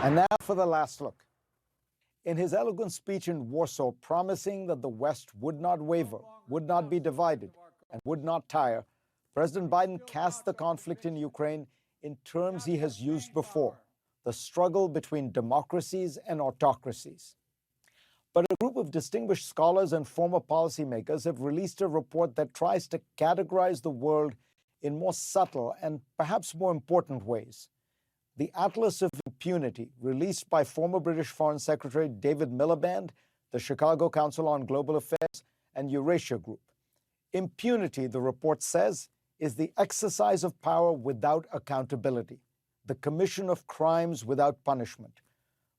And now for the last look. In his eloquent speech in Warsaw, promising that the West would not waver, would not be divided, and would not tire, President Biden cast the conflict in Ukraine in terms he has used before: the struggle between democracies and autocracies. But a group of distinguished scholars and former policymakers have released a report that tries to categorize the world in more subtle and perhaps more important ways. The Atlas of Impunity, released by former British Foreign Secretary David Miliband, the Chicago Council on Global Affairs, and Eurasia Group. Impunity, the report says, is the exercise of power without accountability, the commission of crimes without punishment.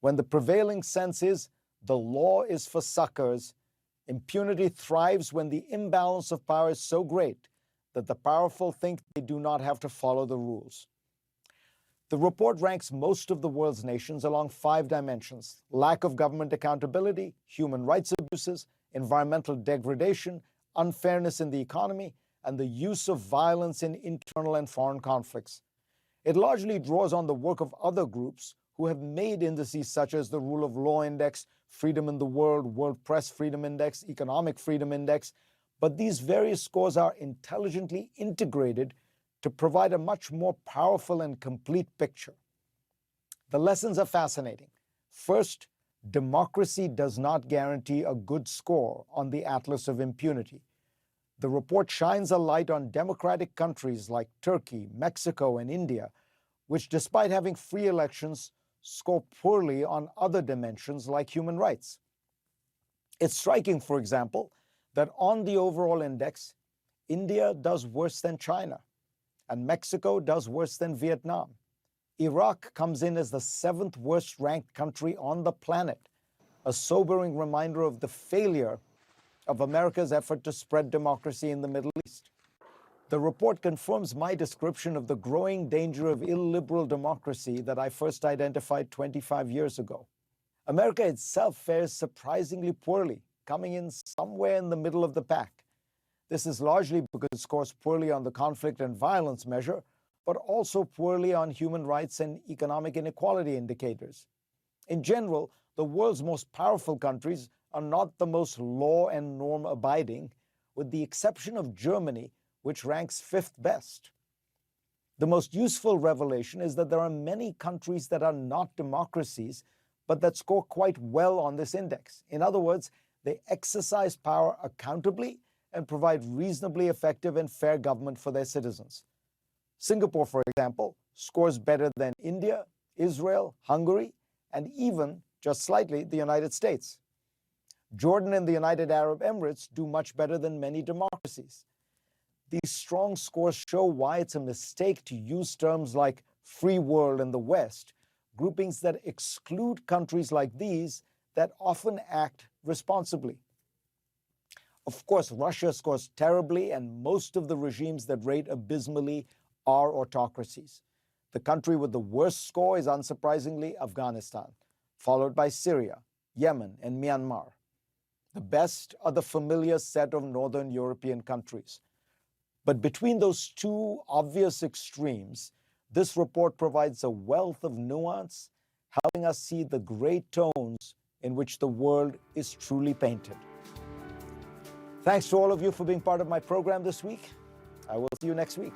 When the prevailing sense is the law is for suckers, impunity thrives when the imbalance of power is so great that the powerful think they do not have to follow the rules. The report ranks most of the world's nations along 5 dimensions: lack of government accountability, human rights abuses, environmental degradation, unfairness in the economy, and the use of violence in internal and foreign conflicts. It largely draws on the work of other groups who have made indices such as the Rule of Law Index, Freedom in the World, World Press Freedom Index, Economic Freedom Index, but these various scores are intelligently integrated to provide a much more powerful and complete picture. The lessons are fascinating. First, democracy does not guarantee a good score on the Atlas of Impunity. The report shines a light on democratic countries like Turkey, Mexico, and India, which, despite having free elections, score poorly on other dimensions like human rights. It's striking, for example, that on the overall index, India does worse than China, and Mexico does worse than Vietnam. Iraq comes in as the 7th worst ranked country on the planet, a sobering reminder of the failure of America's effort to spread democracy in the Middle East. The report confirms my description of the growing danger of illiberal democracy that I first identified 25 years ago. America itself fares surprisingly poorly, coming in somewhere in the middle of the pack. This is largely because it scores poorly on the conflict and violence measure, but also poorly on human rights and economic inequality indicators. In general, the world's most powerful countries are not the most law and norm abiding, with the exception of Germany, which ranks 5th best. The most useful revelation is that there are many countries that are not democracies, but that score quite well on this index. In other words, they exercise power accountably and provide reasonably effective and fair government for their citizens. Singapore, for example, scores better than India, Israel, Hungary, and even, just slightly, the United States. Jordan and the United Arab Emirates do much better than many democracies. These strong scores show why it's a mistake to use terms like free world and the West, groupings that exclude countries like these that often act responsibly. Of course, Russia scores terribly, and most of the regimes that rate abysmally are autocracies. The country with the worst score is, unsurprisingly, Afghanistan, followed by Syria, Yemen, and Myanmar. The best are the familiar set of Northern European countries. But between those two obvious extremes, this report provides a wealth of nuance, helping us see the gray tones in which the world is truly painted. Thanks to all of you for being part of my program this week. I will see you next week.